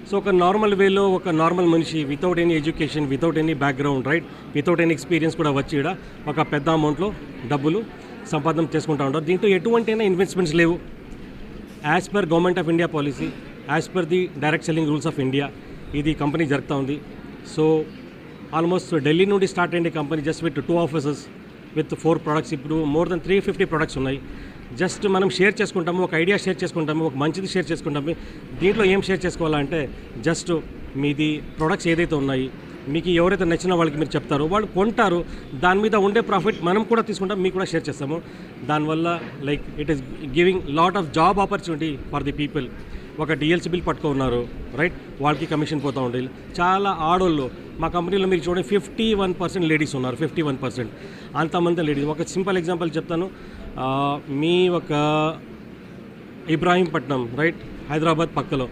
So ఒక normal వేలో ఒక నార్మల్ మనిషి without any education, without any background, right, without any experience కూడా వచ్చి ఇక్కడ ఒక పెద్ద అమౌంట్లో డబ్బులు సంపాదన చేసుకుంటూ ఉంటారు. దీంట్లో ఎటువంటి ఇన్వెస్ట్మెంట్స్ లేవు. As per government of India policy, as per the direct selling rules of India ఇది కంపెనీ జరుగుతూ ఉంది. సో ఆల్మోస్ట్ ఢిల్లీ నుండి స్టార్ట్ అయ్యే company just with 2 offices with 4 products. ఇప్పుడు మోర్ దెన్ 350 ప్రొడక్ట్స్ ఉన్నాయి. జస్ట్ మనం షేర్ చేసుకుంటాము, ఒక ఐడియా షేర్ చేసుకుంటాము, ఒక మంచిది షేర్ చేసుకుంటాము. దీంట్లో ఏం షేర్ చేసుకోవాలంటే జస్ట్ మీది ప్రొడక్ట్స్ ఏదైతే ఉన్నాయి మీకు ఎవరైతే నచ్చిన వాళ్ళకి మీరు చెప్తారో వాళ్ళు కొంటారు, దాని మీద ఉండే ప్రాఫిట్ మనం కూడా తీసుకుంటాం, మీకు కూడా షేర్ చేస్తాము. దానివల్ల like it is giving lot of job opportunity for the people. ఒక డిఎల్సీ బిల్ పట్టుకున్నారు, రైట్, వాళ్ళకి కమిషన్ పోతూ ఉండేది. చాలా ఆడోళ్ళు మా కంపెనీలో మీరు చూడండి 51% లేడీస్ ఉన్నారు. 51% అంతమంది లేడీస్. ఒక సింపుల్ ఎగ్జాంపుల్ చెప్తాను. మీ ఒక ఇబ్రాహీంపట్నం, రైట్, హైదరాబాద్ పక్కలో